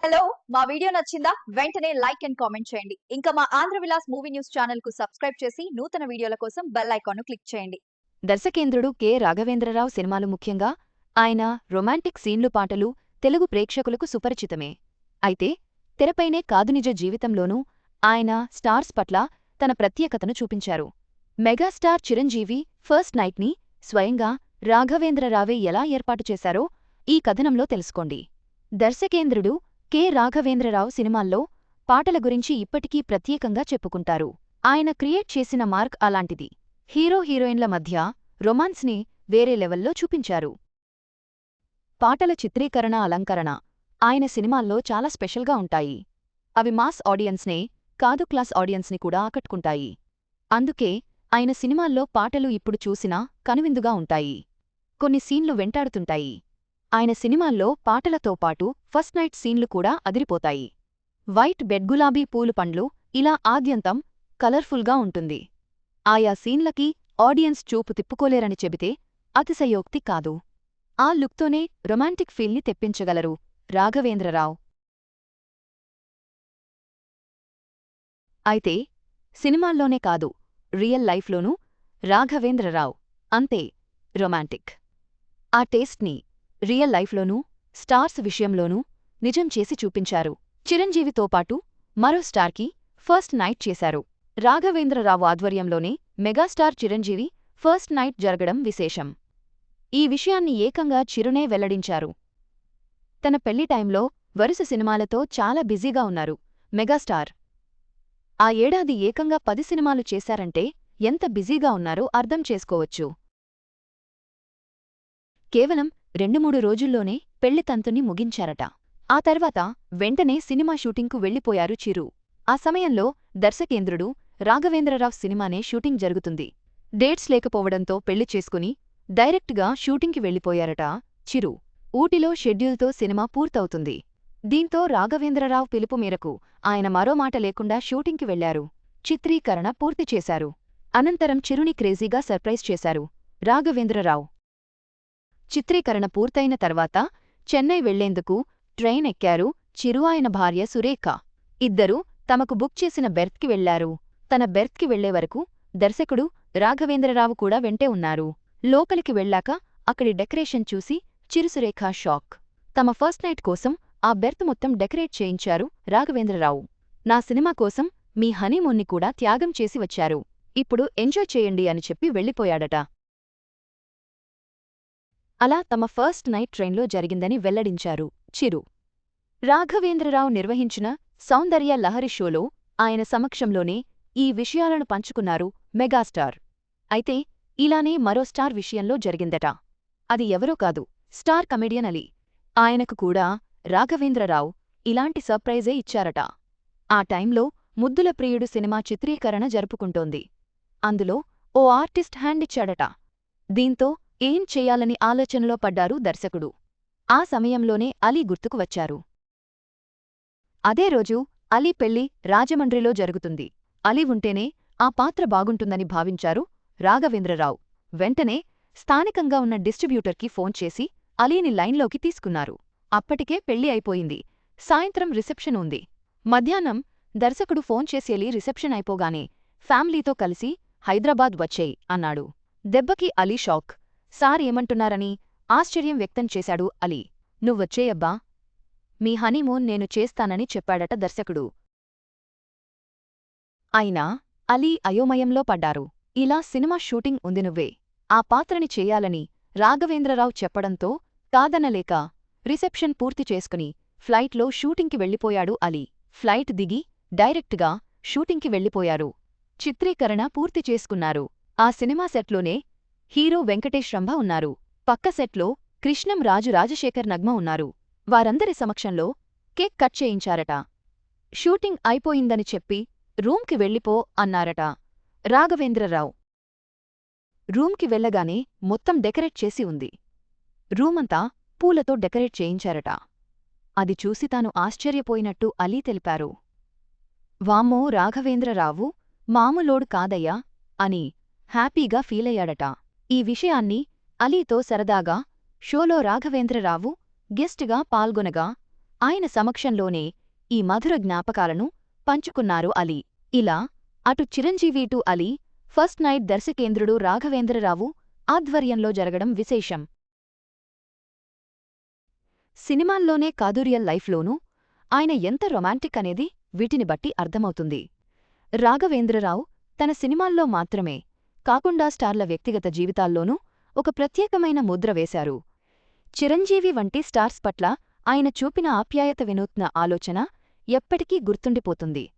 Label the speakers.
Speaker 1: Hello మా video నచ్చిందా వెంటనే లైక్ అండ్ కామెంట్ చేయండి. ఇంకా మా Andhra Vilas movie news channel కు సబ్స్క్రైబ్ చేసి నూతన వీడియోల కోసం బెల్ ఐకాన్ ను క్లిక్ చేయండి.
Speaker 2: దర్శకేంద్రుడు కె రాఘవేంద్రరావు సినిమాలు ముఖ్యంగా ఆయన రొమాంటిక్ సీన్లు పాటలు తెలుగు ప్రేక్షకులకు సుపరిచితమే. అయితే తెరపైనే కాదు నిజ జీవితంలోనూ ఆయన స్టార్స్ పట్ల తన ప్రత్యేకతను చూపించారు. మెగాస్టార్ చిరంజీవి ఫస్ట్ నైట్ని స్వయంగా రాఘవేంద్రరావే ఎలా ఏర్పాటు చేశారో ఈ కథనంలో తెలుసుకోండి. దర్శకేంద్రుడు కె రాఘవేంద్రరావు సినిమాల్లో పాటల గురించి ఇప్పటికీ ప్రత్యేకంగా చెప్పుకుంటారు. ఆయన క్రియేట్ చేసిన మార్క్ అలాంటిది. హీరో హీరోయిన్ల మధ్య రొమాన్స్ని వేరే లెవెల్లో చూపించారు. పాటల చిత్రీకరణ అలంకరణ ఆయన సినిమాల్లో చాలా స్పెషల్గా ఉంటాయి. అవి మాస్ ఆడియన్స్నే కాదు క్లాస్ ఆడియన్స్ని కూడా ఆకట్టుకుంటాయి. అందుకే ఆయన సినిమాల్లో పాటలు ఇప్పుడు చూసినా కనువిందుగా ఉంటాయి. కొన్ని సీన్లు వెంటాడుతుంటాయి. ఆయన సినిమాల్లో పాటలతో పాటు ఫస్ట్ నైట్ సీన్లు కూడా అదిరిపోతాయి. వైట్ బెడ్ గులాబీ పూలు పండ్లు ఇలా ఆద్యంతం కలర్ఫుల్గా ఉంటుంది. ఆయా సీన్లకి ఆడియన్స్ చూపు తిప్పుకోలేరని చెబితే అతిశయోక్తి కాదు. ఆ లుక్తోనే రొమాంటిక్ ఫీల్ని తెప్పించగలరు రాఘవేంద్రరావు. అయితే సినిమాల్లోనే కాదు రియల్ లైఫ్లోనూ రాఘవేంద్రరావు అంతే రొమాంటిక్. ఆ టేస్ట్ని రియల్ లైఫ్లోనూ స్టార్స్ విషయంలోనూ నిజం చేసి చూపించారు. చిరంజీవితో పాటు మరో స్టార్కి ఫస్ట్ నైట్ చేశారు. రాఘవేంద్రరావు ఆధ్వర్యంలోనే మెగాస్టార్ చిరంజీవి ఫస్ట్ నైట్ జరగడం విశేషం. ఈ విషయాన్ని ఏకంగా చిరునే వెల్లడించారు. తన పెళ్లి టైంలో వరుస సినిమాలతో చాలా బిజీగా ఉన్నారు మెగాస్టార్. ఆ ఏడాది ఏకంగా 10 సినిమాలు చేశారంటే ఎంత బిజీగా ఉన్నారో అర్థం చేసుకోవచ్చు. కేవలం 2-3 రోజుల్లోనే పెళ్లి తంతుని ముగించారట. ఆ తర్వాత వెంటనే సినిమా షూటింగ్కు వెళ్లిపోయారు చిరు. ఆ సమయంలో దర్శకేంద్రుడు రాఘవేంద్రరావు సినిమానే షూటింగ్ జరుగుతుంది. డేట్స్ లేకపోవడంతో పెళ్లి చేసుకుని డైరెక్ట్గా షూటింగ్కి వెళ్లిపోయారట చిరు. ఊటీలో షెడ్యూల్తో సినిమా పూర్తవుతుంది. దీంతో రాఘవేంద్రరావు పిలుపు మేరకు ఆయన మరో మాట లేకుండా షూటింగ్కి వెళ్లారు. చిత్రీకరణ పూర్తి చేశారు. అనంతరం చిరుని క్రేజీగా సర్ప్రైజ్ చేశారు రాఘవేంద్రరావు. చిత్రీకరణ పూర్తయిన తర్వాత చెన్నై వెళ్లేందుకు ట్రైన్ ఎక్కారు చిరు ఆయన భార్య సురేఖ. ఇద్దరూ తమకు బుక్ చేసిన బెర్త్కి వెళ్లారు. తన బెర్త్కి వెళ్లే వరకు దర్శకుడు రాఘవేంద్రరావు కూడా వెంటే ఉన్నారు. లోపలికి వెళ్లాక అక్కడి డెకరేషన్ చూసి చిరుసురేఖ షాక్. తమ ఫస్ట్ నైట్ కోసం ఆ బెర్త్ మొత్తం డెకరేట్ చేయించారు రాఘవేంద్రరావు. నా సినిమా కోసం మీ హనీమూన్ని కూడా త్యాగం చేసి వచ్చారు. ఇప్పుడు ఎంజాయ్ చేయండి అని చెప్పి వెళ్లిపోయాడట. అలా తమ ఫస్ట్ నైట్ ట్రైన్లో జరిగిందని వెల్లడించారు చిరు. రాఘవేంద్రరావు నిర్వహించిన సౌందర్య లహరి షోలో ఆయన సమక్షంలోనే ఈ విషయాలను పంచుకున్నారు మెగాస్టార్. అయితే ఇలానే మరో స్టార్ విషయంలో జరిగిందట. అది ఎవరో కాదు, స్టార్ కమెడియన్ అలీ. ఆయనకు కూడా రాఘవేంద్రరావు ఇలాంటి సర్ప్రైజే ఇచ్చారట. ఆ టైంలో ముద్దుల ప్రియుడు సినిమా చిత్రీకరణ జరుపుకుంటోంది. అందులో ఓ ఆర్టిస్ట్ హ్యాండిచ్చాడట. దీంతో ఏం చెయ్యాలని ఆలోచనలో పడ్డారు దర్శకుడు. ఆ సమయంలోనే అలీ గుర్తుకు వచ్చారు. అదే రోజు అలీ పెళ్లి రాజమండ్రిలో జరుగుతుంది. అలీ ఉంటేనే ఆ పాత్ర బాగుంటుందని భావించారు రాఘవేంద్రరావు. వెంటనే స్థానికంగా ఉన్న డిస్ట్రిబ్యూటర్కి ఫోన్ చేసి అలీని లైన్లోకి తీసుకున్నారు. అప్పటికే పెళ్లి అయిపోయింది. సాయంత్రం రిసెప్షన్ ఉంది. మధ్యాహ్నం దర్శకుడు ఫోన్ చేసి అలీ రిసెప్షన్ అయిపోగానే ఫ్యామిలీతో కలిసి హైదరాబాద్ వచ్చేయ్ అన్నాడు. దెబ్బకి అలీ షాక్. సార్ ఏమంటున్నారని ఆశ్చర్యం వ్యక్తం చేశాడు అలీ. నువ్వొచ్చేయబ్బా, మీ హనీమూన్ నేను చేస్తానని చెప్పాడట దర్శకుడు. అయినా అలీ అయోమయంలో పడ్డారు. ఇలా సినిమా షూటింగ్ ఉంది, నువ్వే ఆ పాత్రని చెయ్యాలని రాఘవేంద్రరావు చెప్పడంతో కాదనలేక రిసెప్షన్ పూర్తి చేసుకుని ఫ్లైట్లో షూటింగ్కి వెళ్లిపోయాడు అలీ. ఫ్లైట్ దిగి డైరెక్ట్గా షూటింగ్కి వెళ్లిపోయారు. చిత్రీకరణ పూర్తి చేసుకున్నారు. ఆ సినిమా సెట్లోనే హీరో వెంకటేష్ రంభ ఉన్నారు. పక్క సెట్లో కృష్ణం రాజు రాజశేఖర్ నగ్మ ఉన్నారు. వారందరి సమక్షంలో కేక్ కట్ చేయించారట. షూటింగ్ అయిపోయిందని చెప్పి రూమ్కి వెళ్ళిపో అన్నారట రాఘవేంద్రరావు. రూమ్కి వెళ్లగానే మొత్తం డెకరేట్ చేసి ఉంది. రూమంతా పూలతో డెకరేట్ చేయించారట. అది చూసి తాను ఆశ్చర్యపోయినట్టు అలీ తెలిపారు. వామ్మో, రాఘవేంద్రరావు మామూలోడు కాదయ్యా అని హ్యాపీగా ఫీలయ్యాడట. ఈ విషయాన్ని అలీతో సరదాగా షోలో రాఘవేంద్రరావు గెస్ట్గా పాల్గొనగా ఆయన సమక్షంలోనే ఈ మధుర జ్ఞాపకాలను పంచుకున్నారు అలీ. ఇలా అటు Chiranjeevi to Ali first night దర్శకేంద్రుడు రాఘవేంద్రరావు ఆధ్వర్యంలో జరగడం విశేషం. సినిమాల్లోనే కాదు రియల్ లైఫ్లోనూ ఆయన ఎంత రొమాంటిక్ అనేది వీటిని బట్టి అర్థమవుతుంది. రాఘవేంద్రరావు తన సినిమాల్లో మాత్రమే కాకుండా స్టార్ల వ్యక్తిగత జీవితాల్లోనూ ఒక ప్రత్యేకమైన ముద్ర వేశారు. చిరంజీవి వంటి స్టార్స్ పట్ల ఆయన చూపిన ఆప్యాయత వినూత్న ఆలోచన ఎప్పటికీ గుర్తుండిపోతుంది.